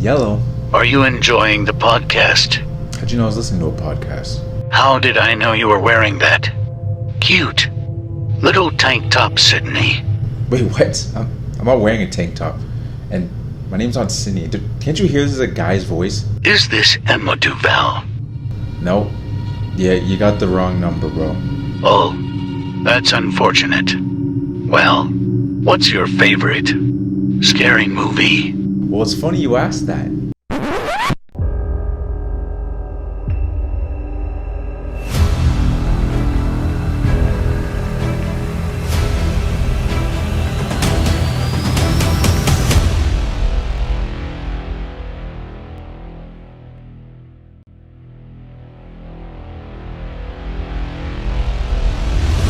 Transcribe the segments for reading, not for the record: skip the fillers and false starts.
Yellow. Are you enjoying the podcast? How'd you know I was listening to a podcast? How did I know you were wearing that? Cute. Little tank top, Sydney. Wait, what? I'm not wearing a tank top. And my name's not Sydney. Can't you hear this is a guy's voice? Is this Emma Duval? No. Yeah, you got the wrong number, bro. Oh, that's unfortunate. Well, what's your favorite scary movie? Well, it's funny you asked that.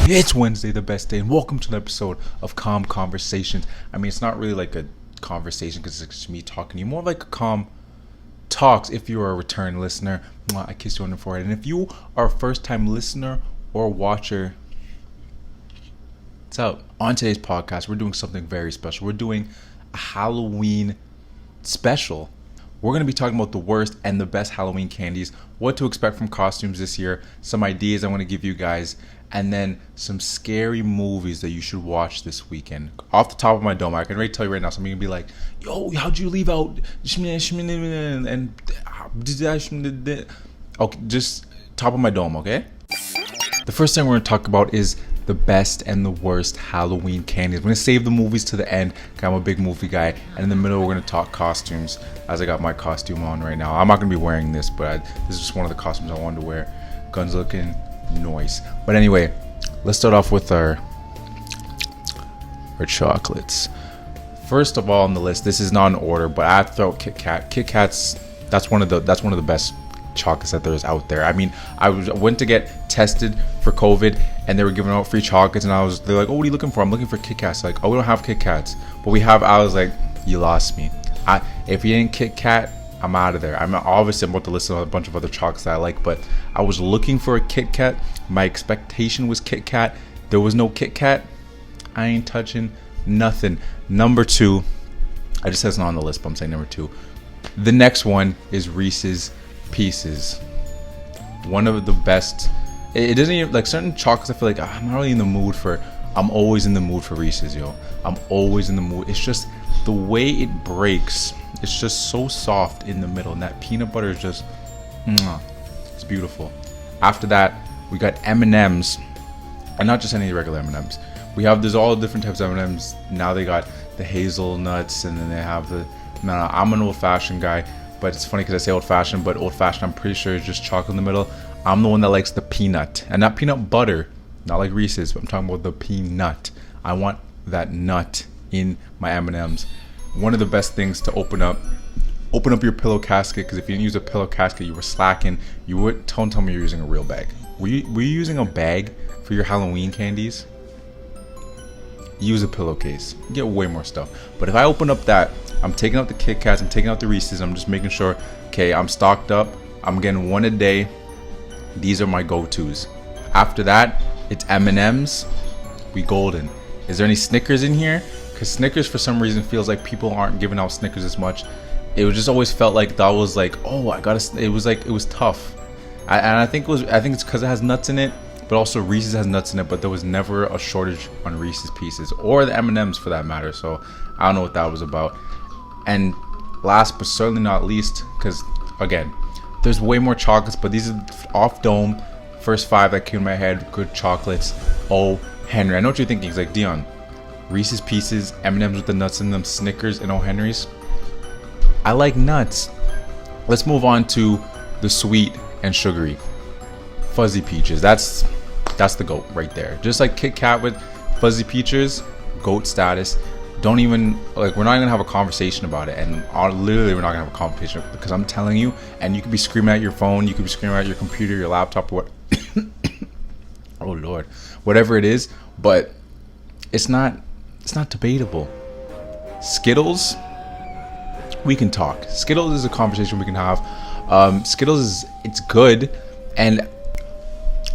It's Wednesday, the best day, and welcome to an episode of Calm Conversations. I mean, it's not really like a conversation because it's just me talking to you, more like a calm talks. If you're a return listener, I kiss you on the forehead. And if you are a first-time listener or watcher, what's up? On today's podcast, we're doing something very special. We're doing a Halloween special. We're going to be talking about the worst and the best Halloween candies, what to expect from costumes this year, some ideas I want to give you guys, and then some scary movies that you should watch this weekend. Off the top of my dome, I can already tell you right now, somebody's going to be like, yo, how'd you leave out and okay, just top of my dome, okay? The first thing we're going to talk about is the best and the worst Halloween candies. We're going to save the movies to the end, because I'm a big movie guy. And in the middle, we're going to talk costumes, as I got my costume on right now. I'm not going to be wearing this, but this is just one of the costumes I wanted to wear. Guns looking nice. But anyway, let's start off with our chocolates. First of all on the list, this is not in order, but I have to throw out Kit Kat. Kit Kat's, that's one of the best chocolates that there is out there. I mean, I went to get tested for COVID and they were giving out free chocolates, and they're like, oh, what are you looking for? I'm looking for Kit Kats. Like, oh, we don't have Kit Kats, but we have. I was like, you lost me. If you ain't Kit Kat, I'm out of there. I'm obviously about to list a bunch of other chocolates that I like, but I was looking for a Kit Kat. My expectation was Kit Kat. There was no Kit Kat. I ain't touching nothing. Number 2, I just said it's not on the list, but I'm saying number 2. The next one is Reese's Pieces. One of the best. It doesn't even, like, certain chocolates I feel like I'm not really in the mood for. I'm always in the mood for Reese's, yo. I'm always in the mood. It's just the way it breaks. It's just so soft in the middle, and that peanut butter is just, it's beautiful. After that, we got M&Ms, and not just any regular M&Ms. There's all different types of M&Ms. Now they got the hazelnuts, and then they have the. No, I'm an old-fashioned guy, but it's funny because I say old-fashioned, but old-fashioned I'm pretty sure is just chocolate in the middle. I'm the one that likes the peanut, and not peanut butter, not like Reese's, but I'm talking about the peanut. I want that nut in my M&Ms. One of the best things to open up your pillow casket, because if you didn't use a pillow casket, you were slacking. You would tell me you're using a real bag. Were you using a bag for your Halloween candies? Use a pillowcase. You get way more stuff. But if I open up that, I'm taking out the Kit Kats, I'm taking out the Reese's, I'm just making sure, okay, I'm stocked up. I'm getting one a day. These are my go-tos. After that, it's M&Ms. We golden. Is there any Snickers in here? Because Snickers, for some reason, feels like people aren't giving out Snickers as much. It was just always felt like that was like, oh, I gotta. It was tough. I think it's because it has nuts in it, but also Reese's has nuts in it. But there was never a shortage on Reese's Pieces or the M&Ms for that matter. So I don't know what that was about. And last but certainly not least, because again, there's way more chocolates, but these are off dome. First 5 that came in my head, good chocolates. Oh, Henry, I know what you're thinking. It's like, Dion, Reese's Pieces, M&Ms with the nuts in them, Snickers, and O. Henry's. I like nuts. Let's move on to the sweet and sugary. Fuzzy Peaches. That's the GOAT right there. Just like Kit Kat with Fuzzy Peaches, GOAT status. Don't even, like, we're not gonna have a conversation about it, and literally we're not gonna have a conversation because I'm telling you, and you could be screaming at your phone, you could be screaming at your computer, your laptop, or what. Oh Lord, whatever it is, but it's not debatable. Skittles, we can talk. Skittles is a conversation we can have. Skittles it's good, and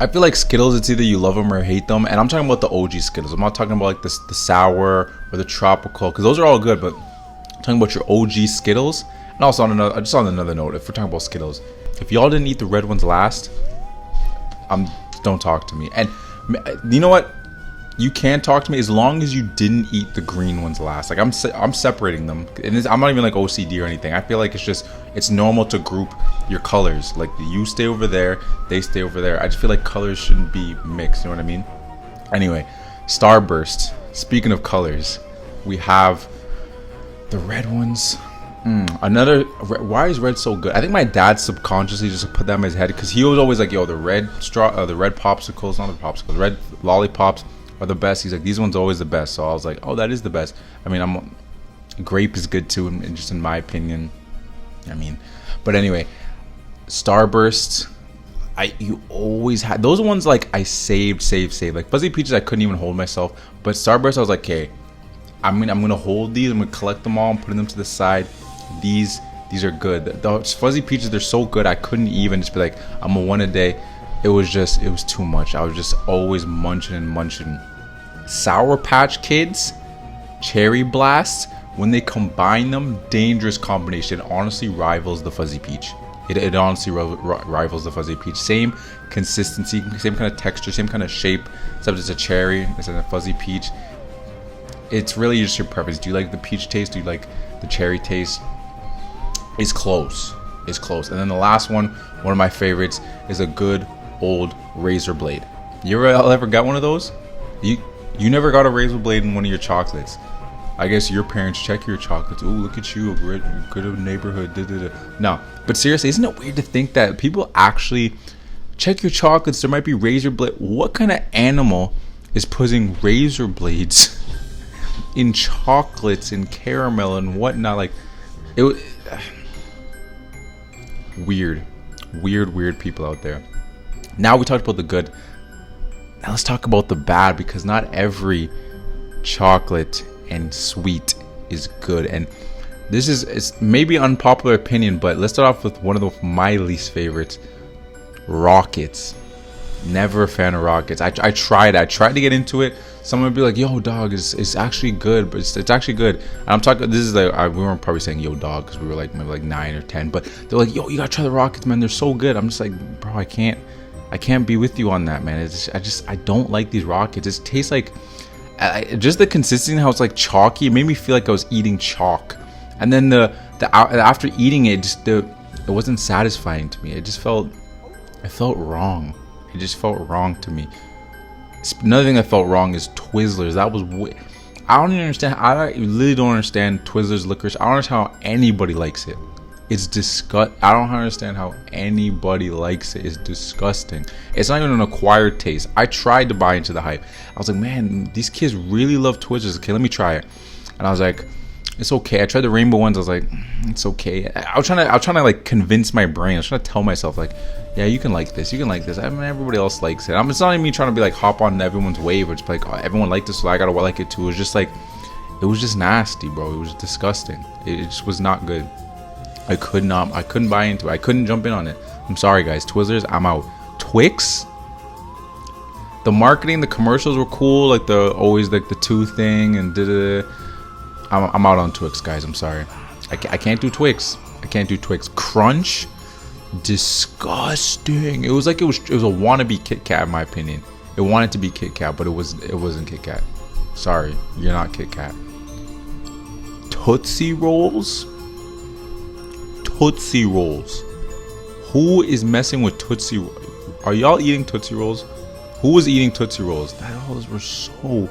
I feel like Skittles, it's either you love them or hate them. And I'm talking about the OG Skittles. I'm not talking about like the sour or the tropical, because those are all good, but I'm talking about your OG Skittles. I'm And also just on another note, if we're talking about Skittles, if y'all didn't eat the red ones last, don't talk to me. And you know what? You can talk to me as long as you didn't eat the green ones last. Like I'm separating them, and I'm not even like OCD or anything. I feel like it's normal to group your colors. Like you stay over there, they stay over there. I just feel like colors shouldn't be mixed. You know what I mean? Anyway, Starburst. Speaking of colors, we have the red ones. Why is red so good? I think my dad subconsciously just put that in his head because he was always like, yo, the red popsicles, not the popsicles, the red lollipops are the best. He's like, these ones are always the best. So I was like, oh, that is the best. I mean, grape is good too, and just in my opinion. I mean, but anyway, Starburst. You always had those ones. Like I saved. Like Fuzzy Peaches, I couldn't even hold myself. But Starburst, I was like, okay, I'm gonna hold these. I'm gonna collect them all and put them to the side. These are good. The Fuzzy Peaches, they're so good. I couldn't even just be like, I'm a one a day. It was too much. I was just always munching. Sour Patch Kids, Cherry Blast, when they combine them, dangerous combination. It honestly rivals the Fuzzy Peach. It honestly rivals the Fuzzy Peach. Same consistency, same kind of texture, same kind of shape, except it's a cherry instead of a Fuzzy Peach. It's really just your preference. Do you like the peach taste? Do you like the cherry taste? It's close. And then the last one of my favorites, is a good old razor blade. You ever got one of those? You never got a razor blade in one of your chocolates. I guess your parents check your chocolates. Oh, look at you, a good neighborhood. No, but seriously, isn't it weird to think that people actually check your chocolates? There might be razor blade. What kind of animal is putting razor blades in chocolates and caramel and whatnot? Like, weird people out there. Now we talked about the good. Now let's talk about the bad, because not every chocolate and sweet is good. And it's maybe unpopular opinion, but let's start off with one of my least favorites, Rockets. Never a fan of Rockets. I tried to get into it. Someone would be like, yo dog, it's actually good, but it's actually good. And I'm talking, this is like, we weren't probably saying yo dog because we were like maybe like 9 or 10, but they're like, yo, you gotta try the Rockets, man, they're so good. I'm just like, bro, I can't be with you on that, man. I don't like these Rockets. It tastes like just the consistency, how it's like chalky. It made me feel like I was eating chalk, and then the after eating it, it wasn't satisfying to me. It felt wrong. It just felt wrong to me. Another thing that felt wrong is Twizzlers. I don't even understand. I literally don't understand Twizzlers licorice. I don't understand how anybody likes it. It's disgusting. I don't understand how anybody likes it. It's disgusting. It's not even an acquired taste. I tried to buy into the hype. I was like, man, these kids really love Twizzlers. Okay, let me try it. And I was like, it's okay. I tried the rainbow ones. I was like, it's okay. I was trying to like convince my brain. I was trying to tell myself like, yeah, you can like this. You can like this. I mean, everybody else likes it. It's not even me trying to be like hop on everyone's wave or just like, oh, everyone liked this, so I gotta like it too. It was just like, it was just nasty, bro. It was disgusting. It just was not good. I couldn't buy into it. I couldn't jump in on it. I'm sorry, guys. Twizzlers, I'm out. Twix, the marketing, the commercials were cool. Like always like the two thing and I'm out on Twix, guys. I'm sorry. I can't do Twix. Crunch, disgusting. It was a wannabe Kit Kat in my opinion. It wanted to be Kit Kat, but it wasn't Kit Kat. Sorry, you're not Kit Kat. Tootsie Rolls. Who is messing with Tootsie Rolls? Are y'all eating Tootsie Rolls? Who was eating Tootsie Rolls? Those were so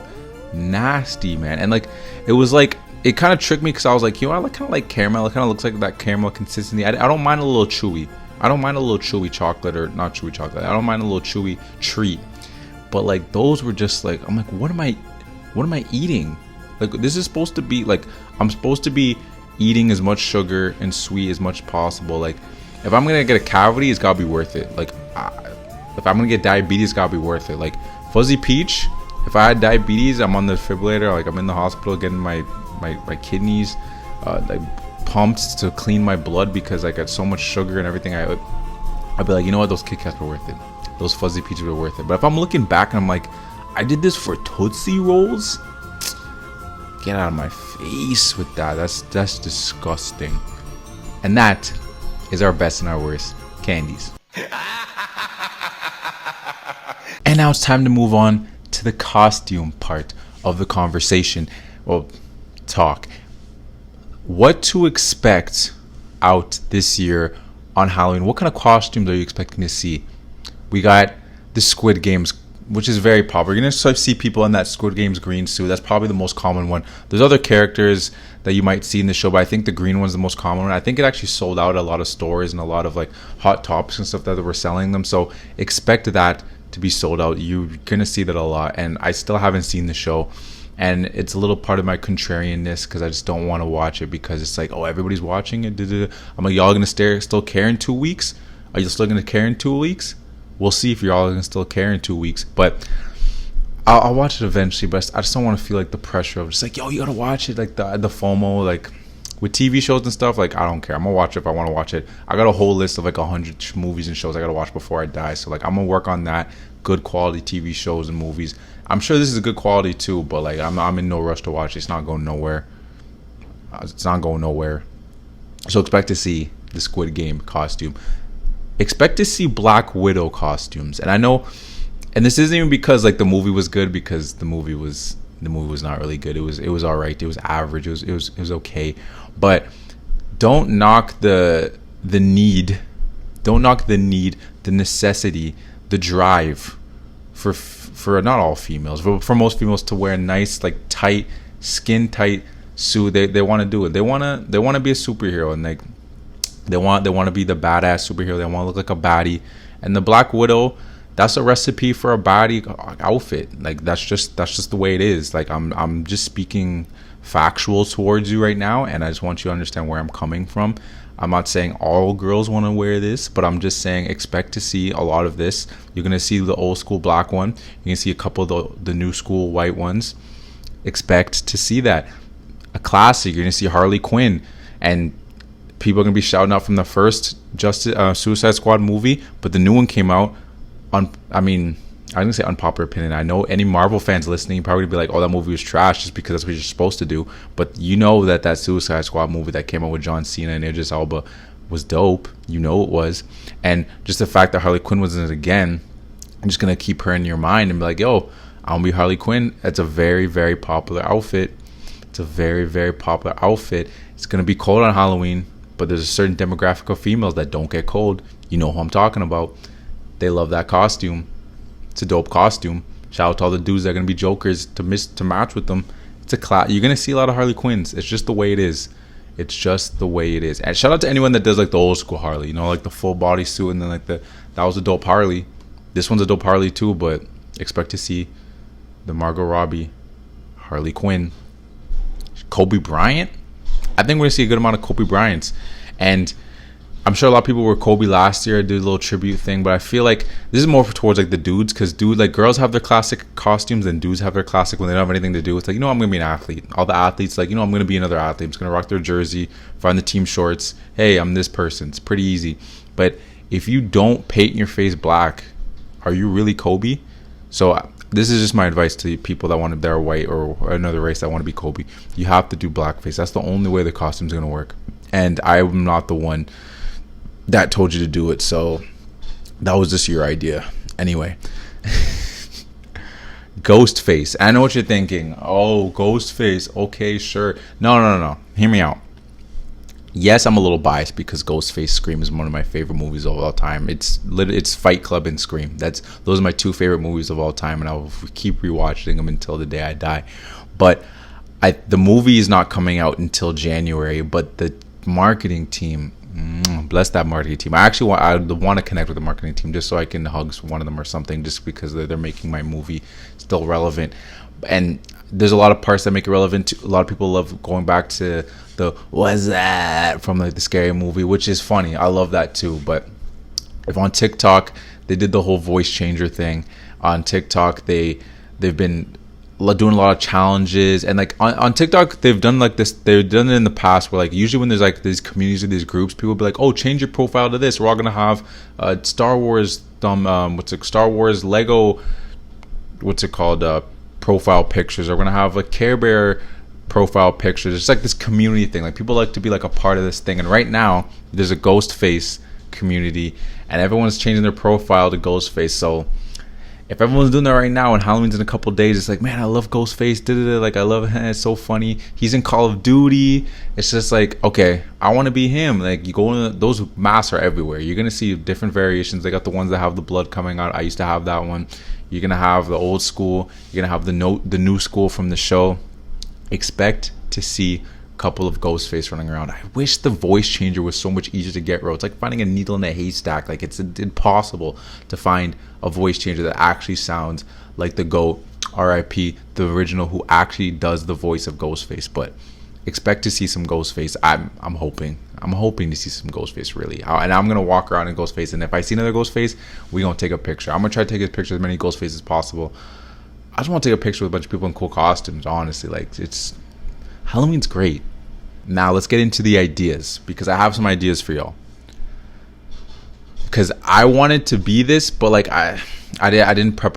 nasty, man. And like, it was like, it kind of tricked me because I was like, I kind of like caramel. It kind of looks like that caramel consistency. I don't mind a little chewy. I don't mind a little chewy chocolate, or not chewy chocolate. I don't mind a little chewy treat. But like, those were just like, I'm like, what am I eating? Like, this is supposed to be like, I'm supposed to be eating as much sugar and sweet as much possible. Like, if I'm gonna get a cavity, it's gotta be worth it. Like, if I'm gonna get diabetes, it's gotta be worth it. Like Fuzzy Peach, if I had diabetes, I'm on the defibrillator. Like, I'm in the hospital getting my kidneys like pumped to clean my blood because I got so much sugar and everything. I'd be like, you know what, those Kit Kats were worth it. Those Fuzzy Peaches were worth it. But if I'm looking back and I'm like, I did this for Tootsie Rolls, get out of my face with that. That's disgusting. And that is our best and our worst candies. And now it's time to move on to the costume part of the conversation. Well, talk. What to expect out this year on Halloween? What kind of costumes are you expecting to see? We got the Squid Games, which is very popular. You're going to see people in that Squid Games green suit. That's probably the most common one. There's other characters that you might see in the show, but I think the green one's the most common one. I think it actually sold out at a lot of stores and a lot of like Hot Topics and stuff that were selling them. So expect that to be sold out. You're going to see that a lot. And I still haven't seen the show. And it's a little part of my contrarianness because I just don't want to watch it because it's like, oh, everybody's watching it. I'm like, y'all going to still care in 2 weeks? Are you still going to care in 2 weeks? We'll see if you're all going to still care in 2 weeks. But I'll watch it eventually. But I just don't want to feel like the pressure of just like, yo, you got to watch it. Like the FOMO, like with TV shows and stuff. Like, I don't care. I'm going to watch it if I want to watch it. I got a whole list of like 100 movies and shows I got to watch before I die. So like, I'm going to work on that. Good quality TV shows and movies. I'm sure this is a good quality too, but like I'm in no rush to watch it. It's not going nowhere. So expect to see the Squid Game costume. Expect to see Black Widow costumes. And I know, and this isn't even because like the movie was good, because the movie was not really good. It was all right. It was average. It was okay. But don't knock the need. Don't knock the need, the necessity, the drive for not all females, but for most females to wear a nice, like tight, skin tight suit. They want to do it. They want to be a superhero, and like they want to be the badass superhero. They want to look like a baddie. And the Black Widow, that's a recipe for a baddie outfit. Like that's just the way it is. Like I'm just speaking factual towards you right now, and I just want you to understand where I'm coming from. I'm not saying all girls want to wear this, but I'm just saying expect to see a lot of this. You're going to see the old school black one. You can see a couple of the new school white ones. Expect to see that. A classic, you're going to see Harley Quinn. And people are going to be shouting out from the first Suicide Squad movie, but the new one came out on, I'm going to say unpopular opinion. I know any Marvel fans listening probably be like, oh, that movie was trash just because that's what you're supposed to do. But you know that Suicide Squad movie that came out with John Cena and Idris Elba was dope. You know it was. And just the fact that Harley Quinn was in it again, I'm just going to keep her in your mind and be like, yo, I'm going to be Harley Quinn. That's a very, very popular outfit. It's a very, very popular outfit. It's going to be cold on Halloween, but there's a certain demographic of females that don't get cold. You know who I'm talking about. They love that costume. It's a dope costume. Shout out to all the dudes that are going to be Jokers to match with them. It's a class. You're going to see a lot of Harley Quinns. It's just the way it is. It's just the way it is. And shout out to anyone that does like the old school Harley, you know, like the full body suit and then like that was a dope Harley. This one's a dope Harley too, but expect to see the Margot Robbie Harley Quinn. Kobe Bryant. I think we're going to see a good amount of Kobe Bryants. And I'm sure a lot of people were Kobe last year. I did a little tribute thing, but I feel like this is more towards like the dudes, because like girls have their classic costumes and dudes have their classic when they don't have anything to do. It's like, you know, I'm gonna be an athlete. All the athletes, like, you know, I'm gonna be another athlete. I'm just gonna rock their jersey, find the team shorts. Hey, I'm this person. It's pretty easy. But if you don't paint your face black, are you really Kobe? So this is just my advice to people that are white or another race that want to be Kobe. You have to do blackface. That's the only way the costume's gonna work. And I'm not the one that told you to do it, so that was just your idea. Anyway, Ghostface. I know what you're thinking. Oh, Ghostface. Okay, sure. No. Hear me out. Yes, I'm a little biased because Ghostface Scream is one of my favorite movies of all time. It's Fight Club and Scream. Those are my two favorite movies of all time, and I'll keep rewatching them until the day I die. But the movie is not coming out until January, but the marketing team, bless that marketing team. I want to connect with the marketing team just so I can hug one of them or something, just because they're making my movie still relevant. And there's a lot of parts that make it relevant. A lot of people love going back to the "what's that" from like the Scary Movie, which is funny. I love that too. But if on TikTok they did the whole voice changer thing, on TikTok they've been doing a lot of challenges, and like on TikTok they've done like this. They've done it in the past where like usually when there's like these communities or these groups, people be like, oh, change your profile to this. We're all gonna have Star Wars Star Wars Lego profile pictures. We're gonna have a Care Bear profile pictures. It's like this community thing. Like people like to be like a part of this thing. And right now there's a Ghostface community, and everyone's changing their profile to Ghostface. So if everyone's doing that right now and Halloween's in a couple days, it's like, man, I love Ghostface. Like I love him. It's so funny. He's in Call of Duty. It's just like, okay, I want to be him. Like you go in, those masks are everywhere. You're gonna see different variations. They got the ones that have the blood coming out. I used to have that one. You're gonna have the old school. You're gonna have the new school from the show. Expect to see a couple of Ghostface running around. I wish the voice changer was so much easier to get, bro. It's like finding a needle in a haystack. Like it's impossible to find a voice changer that actually sounds like the GOAT, R.I.P., the original, who actually does the voice of Ghostface. But expect to see some Ghostface. I'm hoping to see some Ghostface, really. And I'm gonna walk around in Ghostface, and if I see another Ghostface, we gonna take a picture. I'm gonna try to take a picture of as many Ghostfaces as possible. I just want to take a picture with a bunch of people in cool costumes, honestly. Like, it's Halloween's great. Now let's get into the ideas, because I have some ideas for y'all. Because I wanted to be this, but like I didn't prep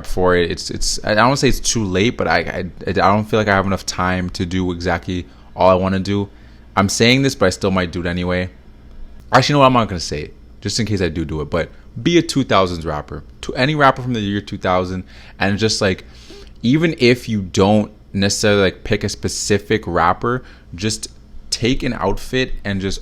for it. It's I don't want to say it's too late, but I don't feel like I have enough time to do exactly all I want to do. I'm saying this, but I still might do it anyway. Actually, no, I'm not gonna say it, just in case I do it. But be a 2000s rapper, to any rapper from the year 2000, and just like, even if you don't necessarily like pick a specific rapper, just take an outfit and just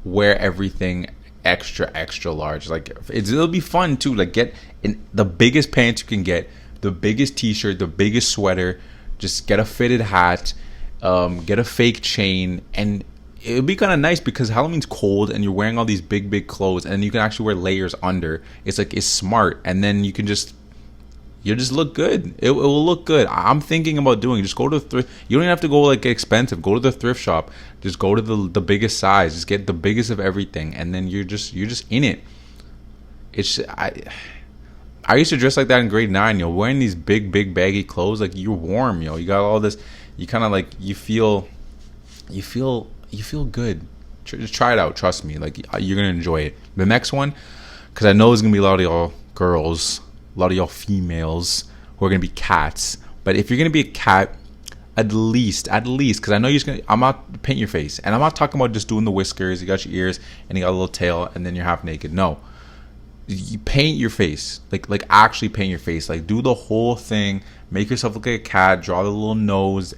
wear everything extra large. Like it'll be fun too. Like get in the biggest pants you can get, the biggest t-shirt, the biggest sweater. Just get a fitted hat, get a fake chain, and it'll be kind of nice because Halloween's cold and you're wearing all these big clothes, and you can actually wear layers under. It's like, it's smart, and then you just look good. It will look good. I'm thinking about doing it. Just go to the thrift. You don't even have to go like expensive. Go to the thrift shop. Just go to the biggest size. Just get the biggest of everything, and then you're just in it. I used to dress like that in grade 9. Wearing these big baggy clothes, like you're warm. You got all this. You kind of like you feel good. Just try it out. Trust me. Like you're gonna enjoy it. The next one, because I know there's gonna be a lot of y'all girls, a lot of y'all females who are gonna be cats. But if you're gonna be a cat, at least, because I know you're gonna. I'm not paint your face, and I'm not talking about just doing the whiskers. You got your ears, and you got a little tail, and then you're half naked. No, you paint your face. Like actually paint your face. Like do the whole thing. Make yourself look like a cat. Draw the little nose.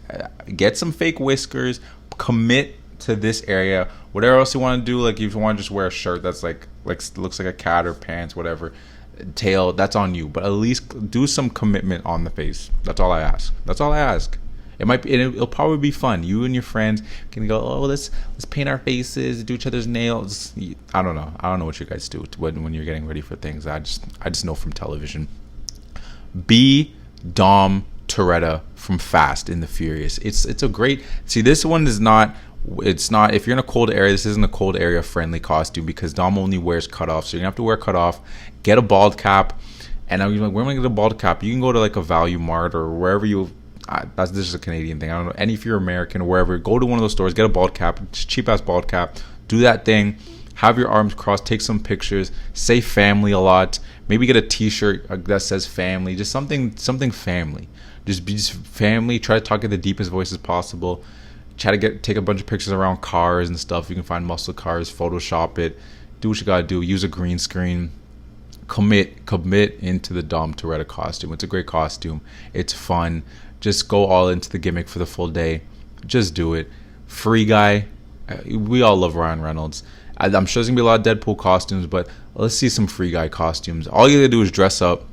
Get some fake whiskers. Commit to this area. Whatever else you want to do, like if you want to just wear a shirt that's like looks like a cat, or pants, whatever, tail, that's on you. But at least do some commitment on the face. That's all I ask. It might be, it'll probably be fun. You and your friends can go, oh, let's paint our faces, do each other's nails. I don't know what you guys do when you're getting ready for things. I just know from television. Be Dom Toretto from Fast and the Furious. It's a great. See, this one is not. It's not. If you're in a cold area, this isn't a cold area friendly costume, because Dom only wears cutoffs. So you're gonna have to wear cutoff. Get a bald cap. And I'm like, where am I gonna get a bald cap? You can go to like a Value Mart or wherever you. This is a Canadian thing. I don't know. And if you're American or wherever, go to one of those stores, get a bald cap, cheap ass bald cap. Do that thing. Have your arms crossed. Take some pictures. Say family a lot. Maybe get a T-shirt that says family. Just something family. Just be family. Try to talk in the deepest voice as possible. Try to take a bunch of pictures around cars and stuff. You can find muscle cars. Photoshop it. Do what you gotta do. Use a green screen. Commit into the Dom Toretto costume. It's a great costume. It's fun. Just go all into the gimmick for the full day. Just do it. Free Guy. We all love Ryan Reynolds. I'm sure there's gonna be a lot of Deadpool costumes, but let's see some Free Guy costumes. All you gotta do is dress up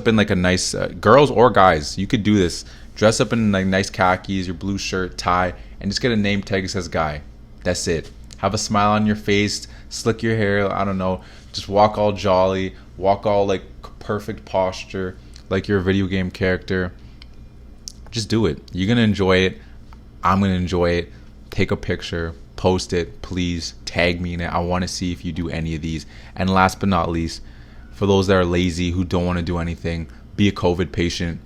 in like a nice girls or guys. You could do this. Dress up in like nice khakis, your blue shirt, tie, and just get a name tag that says Guy. That's it. Have a smile on your face, slick your hair. I don't know. Just walk all jolly, walk all like perfect posture, like you're a video game character. Just do it. You're gonna enjoy it. I'm gonna enjoy it. Take a picture, post it, please tag me in it. I want to see if you do any of these. And last but not least, for those that are lazy, who don't want to do anything, be a COVID patient.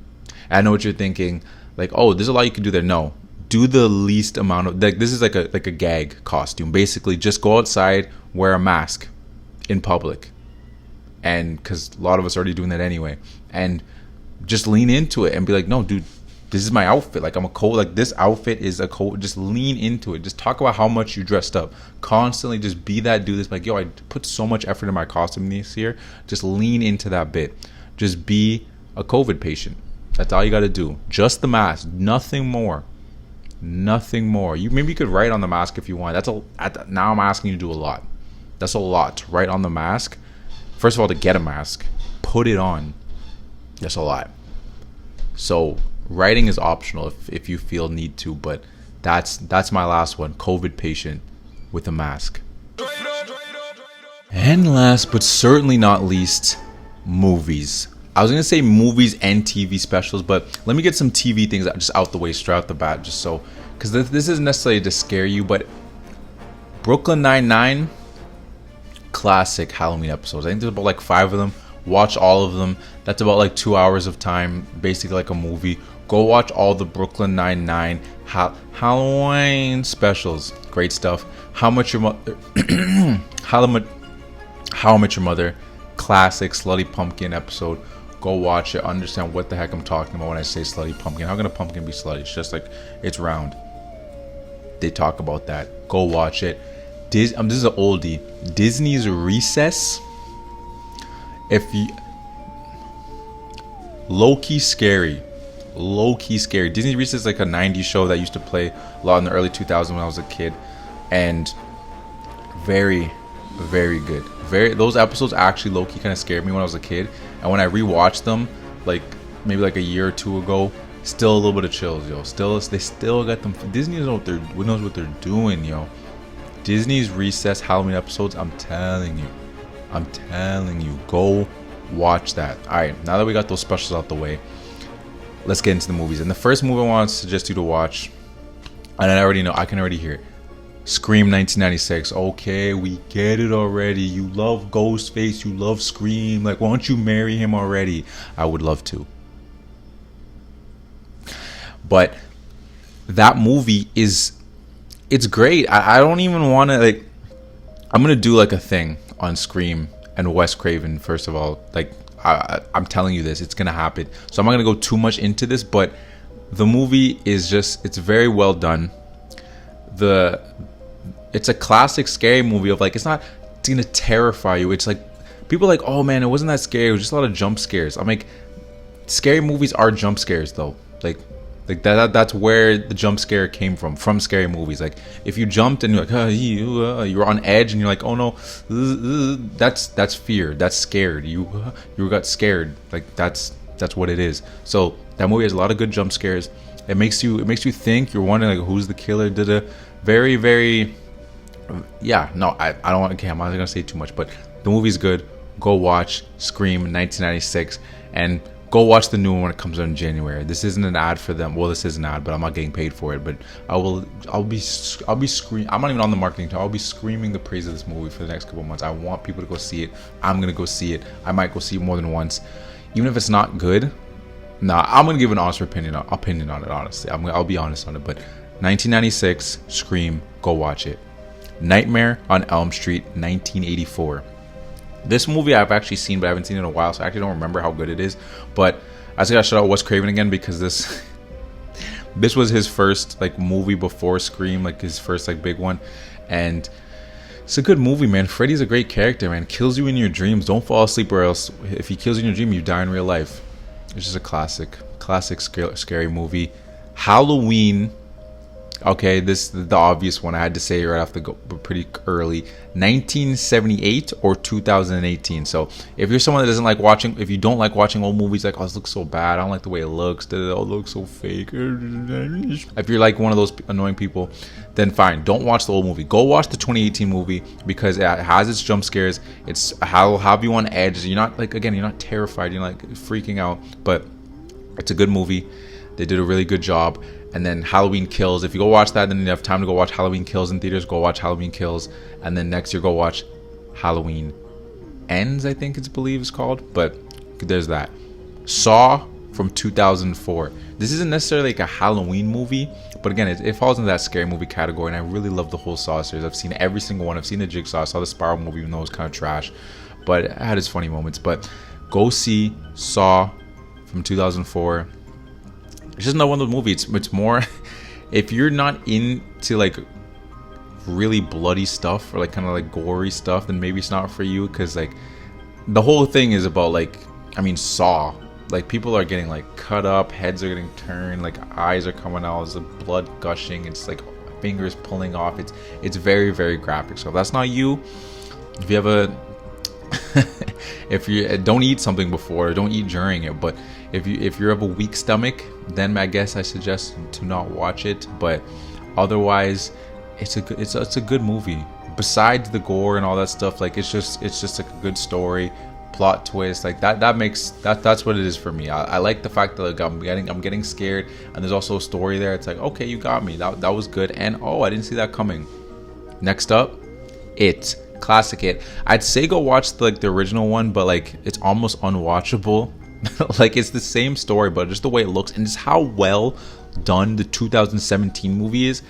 I know what you're thinking, like, oh, there's a lot you can do there. No, do the least amount of, like, this is like a gag costume. Basically, just go outside, wear a mask in public, and because a lot of us are already doing that anyway, and just lean into it and be like, no, dude, This is my outfit. Like, I'm a cold. Like, this outfit is a cold. Just lean into it. Just talk about how much you dressed up. Constantly just be that dude. That's like, yo, I put so much effort in my costume this year. Just lean into that bit. Just be a COVID patient. That's all you got to do. Just the mask. Nothing more. Nothing more. You could write on the mask if you want. Now I'm asking you to do a lot. That's a lot to write on the mask. First of all, to get a mask, put it on. That's a lot. So writing is optional if you feel need to, but that's my last one. COVID patient with a mask. And last but certainly not least, movies. I was gonna say movies and TV specials, but let me get some TV things just out the way straight out the bat, just so, because this isn't necessarily to scare you, but Brooklyn Nine-Nine, classic Halloween episodes. I think there's about like 5 of them. Watch all of them. That's about like 2 hours of time, basically like a movie. Go watch all the Brooklyn Nine-Nine Halloween specials. Great stuff. How Much Your Mother, How Much Your Mother, classic Slutty Pumpkin episode. Go watch it. Understand what the heck I'm talking about when I say slutty pumpkin. How can a pumpkin be slutty? It's just like, it's round. They talk about that. Go watch it. This is an oldie. Disney's Recess. Low-key scary. Disney's Recess is like a 90s show that used to play a lot in the early 2000s when I was a kid, and very, very good. Those episodes actually low-key kind of scared me when I was a kid, and when I rewatched them, like maybe like a year or two ago, still a little bit of chills, yo. They still got them. Disney knows what they're doing, yo. Disney's Recess Halloween episodes, I'm telling you, go watch that. All right, now that we got those specials out the way, let's get into the movies. And the first movie I want to suggest you to watch, and I can already hear it, Scream 1996. Okay, we get it already. You love Ghostface, you love Scream. Like, why don't you marry him already? I would love to. But that movie it's great. I don't even want to, like, I'm going to do like a thing on Scream and Wes Craven, first of all. Like, I'm telling you this, it's going to happen. So I'm not going to go too much into this, but the movie is it's very well done. It's a classic scary movie of like, it's going to terrify you. It's like, people are like, oh man, it wasn't that scary. It was just a lot of jump scares. I'm like, scary movies are jump scares though. Like that's where the jump scare came from scary movies. Like, if you jumped and you're like, you're on edge and you're like, oh no, that's fear. That's scared. You got scared. Like, that's what it is. So that movie has a lot of good jump scares. It makes you think. You're wondering like, who's the killer. Very, very, yeah. No, I don't want. Okay, I'm not gonna say too much, but the movie's good. Go watch Scream 1996 and go watch the new one when it comes out in January. This isn't an ad for them. Well, this is an ad, but I'm not getting paid for it. But I'll be screaming. I'm not even on the marketing team. I'll be screaming the praise of this movie for the next couple of months. I want people to go see it. I'm gonna go see it. I might go see it more than once, even if it's not good. Nah, I'm gonna give an honest opinion on it. Honestly, I'll be honest on it. But 1996 Scream, go watch it. Nightmare on Elm Street 1984. This movie I've actually seen, but I haven't seen it in a while, so I actually don't remember how good it is. But I just gotta shout out Wes Craven again, because this was his first like movie before Scream, like his first like big one, and it's a good movie, man. Freddy's a great character, man. Kills you in your dreams. Don't fall asleep, or else if he kills you in your dream, you die in real life. It's just a classic scary movie. Halloween. Okay, this is the obvious one. I had to say right off the go, but pretty early. 1978 or 2018. So if you're someone that doesn't like watching, if you don't like watching old movies, like, oh, this looks so bad, I don't like the way it looks, it all looks so fake. If you're like one of those annoying people, then fine, don't watch the old movie. Go watch the 2018 movie, because it has its jump scares. It'll have you on edge. You're not like, again, you're not terrified, you're like freaking out, but it's a good movie. They did a really good job. And then Halloween Kills. If you go watch that, then you have time to go watch Halloween Kills in theaters. Go watch Halloween Kills. And then next year, go watch Halloween Ends, I think it's called. But there's that. Saw from 2004. This isn't necessarily like a Halloween movie, but again, it falls into that scary movie category. And I really love the whole Saw series. I've seen every single one. I've seen the Jigsaw. I saw the Spiral movie, even though it was kind of trash. But it had its funny moments. But go see Saw from 2004. it's just not one of those movies. It's more if you're not into like really bloody stuff or like kind of like gory stuff, then maybe it's not for you, because like the whole thing is about like, I mean, Saw, like people are getting like cut up, heads are getting turned, like eyes are coming out, there's blood gushing, it's like fingers pulling off. It's very, very graphic. So if that's not you, if you have a if you don't eat something before, don't eat during it, but if you have a weak stomach, then I guess I suggest to not watch it. But otherwise, it's a good movie. Besides the gore and all that stuff, like it's just like a good story, plot twist, like that's what it is for me. I like the fact that like I'm getting scared, and there's also a story there. It's like, okay, you got me. That was good, and oh, I didn't see that coming. Next up, It. Classic It. I'd say go watch the original one, but like it's almost unwatchable. Like it's the same story, but just the way it looks and just how well done the 2017 movie is.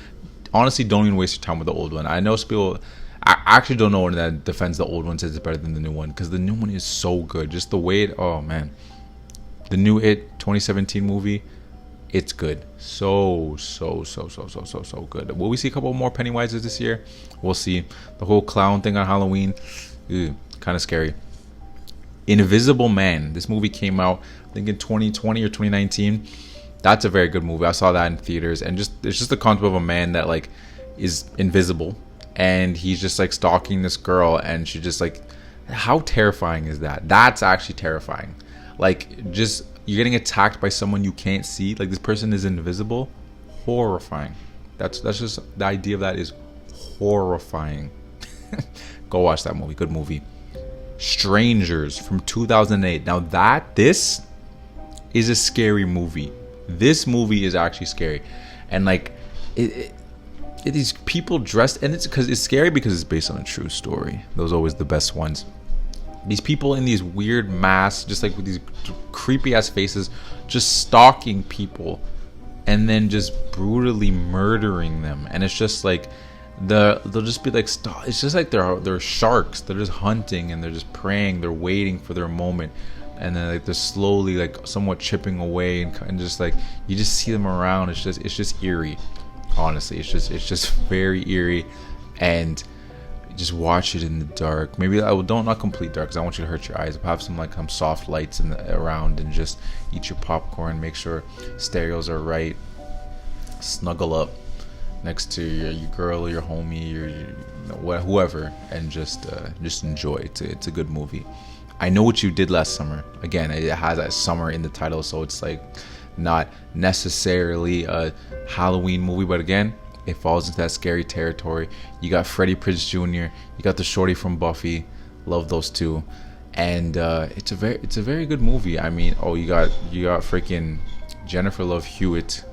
Honestly, don't even waste your time with the old one. I know people, I actually don't know one that defends the old one, says it's better than the new one, because the new one is so good. Just the way it, oh man, the new It 2017 movie, it's good. So good. Will we see a couple more Pennywises this year? We'll see. The whole clown thing on Halloween, kind of scary. Invisible Man. This movie came out, I think, in 2020 or 2019. That's a very good movie. I saw that in theaters, and it's just the concept of a man that like is invisible, and he's just like stalking this girl, and she just like, how terrifying is that? That's actually terrifying. Like, just you're getting attacked by someone you can't see. Like, this person is invisible. Horrifying. That's just the idea of that is horrifying. Go watch that movie. Good movie. Strangers from 2008. Now this is a scary movie. This movie is actually scary, and like these people dressed, and it's because it's scary because it's based on a true story. Those are always the best ones. These people in these weird masks, just like with these creepy ass faces, just stalking people, and then just brutally murdering them. And it's just like they'll just be like, it's just like they're sharks. They're just hunting, and they're just preying. They're waiting for their moment, and then like they're slowly like somewhat chipping away, and just like you just see them around. It's just eerie. Honestly, it's just very eerie, and just watch it in the dark. Maybe not complete dark, because I want you to hurt your eyes. But have some soft lights around, and just eat your popcorn. Make sure stereos are right. Snuggle up next to your girl, or your homie, or whoever, and just enjoy it. It's a good movie. I Know What You Did Last Summer. Again, it has that summer in the title, so it's like not necessarily a Halloween movie, but again, it falls into that scary territory. You got Freddie Prinze Jr., you got the shorty from Buffy. Love those two, and it's a very good movie. I mean, you got freaking Jennifer Love Hewitt.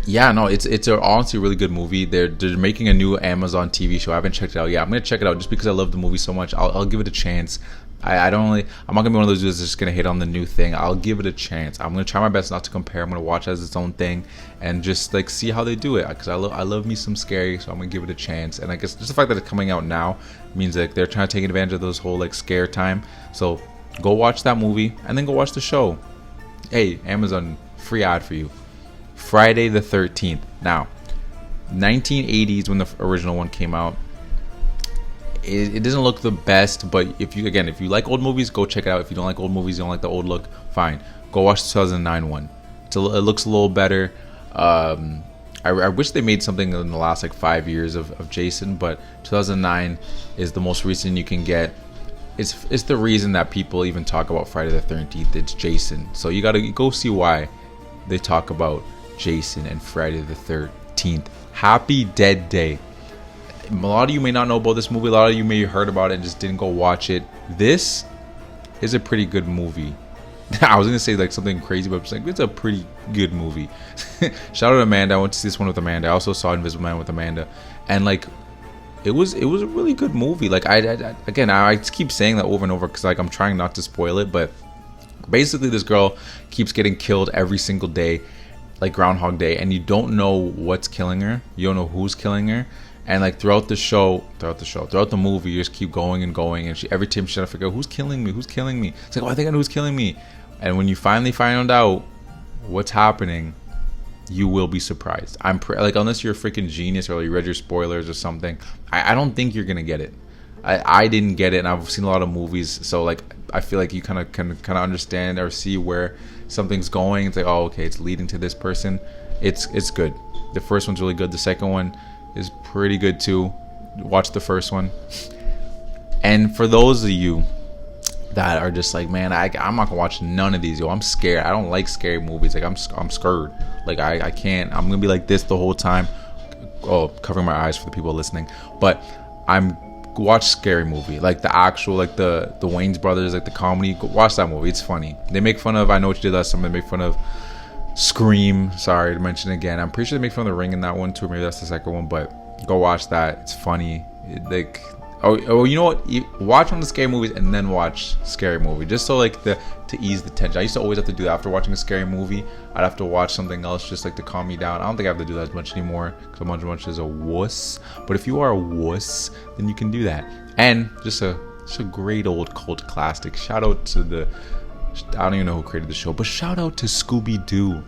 Yeah, no, it's a honestly really good movie. They're making a new Amazon TV show. I haven't checked it out yet. I'm gonna check it out just because I love the movie so much. I'll give it a chance. I'm not gonna be one of those dudes that's just gonna hate on the new thing. I'll give it a chance. I'm gonna try my best not to compare. I'm gonna watch it as its own thing and just like see how they do it, because I love me some scary. So I'm gonna give it a chance. And I guess just the fact that it's coming out now means that they're trying to take advantage of this whole like scare time. So go watch that movie and then go watch the show. Hey, Amazon, free ad for you. Friday the 13th. Now, 1980s when the original one came out. It doesn't look the best, but if you like old movies, go check it out. If you don't like old movies, you don't like the old look, fine. Go watch the 2009 one. It looks a little better. I wish they made something in the last 5 years of Jason, but 2009 is the most recent you can get. It's the reason that people even talk about Friday the 13th. It's Jason, so you gotta go see why they talk about Jason and Friday the 13th. Happy Dead Day. A lot of you may not know about this movie. A lot of you may have heard about it and just didn't go watch it. This is a pretty good movie. I was gonna say something crazy, but it's a pretty good movie. Shout out to Amanda. I went to see this one with Amanda. I also saw Invisible Man with Amanda, and it was a really good movie. I keep saying that over and over because I'm trying not to spoil it, but basically this girl keeps getting killed every single day, like Groundhog Day, and you don't know what's killing her. You don't know who's killing her. And throughout the movie, you just keep going and going, and every time she's trying to figure out who's killing me. It's I think I know who's killing me. And when you finally find out what's happening, you will be surprised. Like, unless you're a freaking genius or you read your spoilers or something, I don't think you're gonna get it. I didn't get it, and I've seen a lot of movies, so like I feel like you kind of understand or see where something's going. It's like, oh, okay, it's leading to this person. It's good. The first one's really good. The second one is pretty good too. Watch the first one. And for those of you that are just like, man, I'm not gonna watch none of these, yo, I'm scared. I don't like scary movies. Like, I'm scared. Like, I can't. I'm gonna be like this the whole time. Oh, covering my eyes for the people listening. But watch scary movie, like the actual, like the Wayans brothers, like the comedy. Watch that movie. It's funny. They make fun of I Know What You Did Last Summer. They make fun of Scream. Sorry to mention it again. I'm pretty sure they make fun of The Ring in that one too. Maybe that's the second one. But go watch that. It's funny. Oh, you know what? Watch one of the scary movies and then watch scary movie, just so like to ease the tension. I used to always have to do that after watching a scary movie. I'd have to watch something else just like to calm me down. I don't think I have to do that as much anymore because I'm much as a wuss. But if you are a wuss, then you can do that. And just a great old cult classic. Shout out to I don't even know who created the show, but shout out to Scooby-Doo.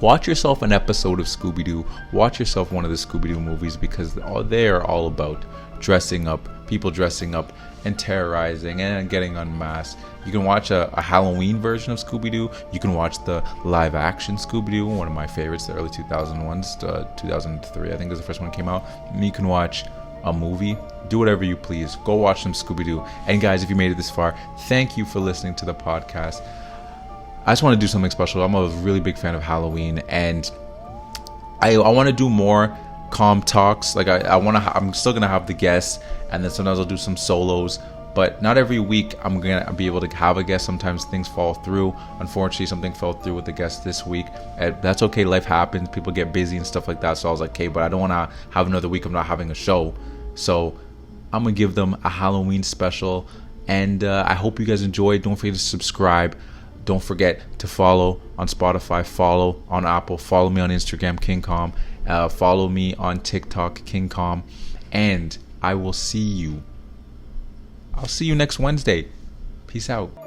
Watch yourself an episode of Scooby-Doo. Watch yourself one of the Scooby-Doo movies, because they are all about dressing up, people dressing up and terrorizing and getting unmasked. You can watch a Halloween version of Scooby-Doo. You can watch the live action Scooby-Doo, one of my favorites, the early 2001s, 2003 I think is the first one that came out. And you can watch a movie. Do whatever you please. Go watch some Scooby-Doo. And guys, if you made it this far, thank you for listening to the podcast. I just want to do something special. I'm a really big fan of Halloween, and I want to do more calm talks. Like I'm still gonna have the guests, and then sometimes I'll do some solos, but not every week I'm gonna be able to have a guest. Sometimes things fall through. Unfortunately, something fell through with the guest this week, and that's okay. Life happens, people get busy and stuff like that. So I was like, okay, but I don't want to have another week I'm not having a show, so I'm gonna give them a Halloween special. And I hope you guys enjoy. Don't forget to subscribe. Don't forget to follow on Spotify, follow on Apple, follow me on Instagram, KingCom, follow me on TikTok, KingCom, and I'll see you next Wednesday. Peace out.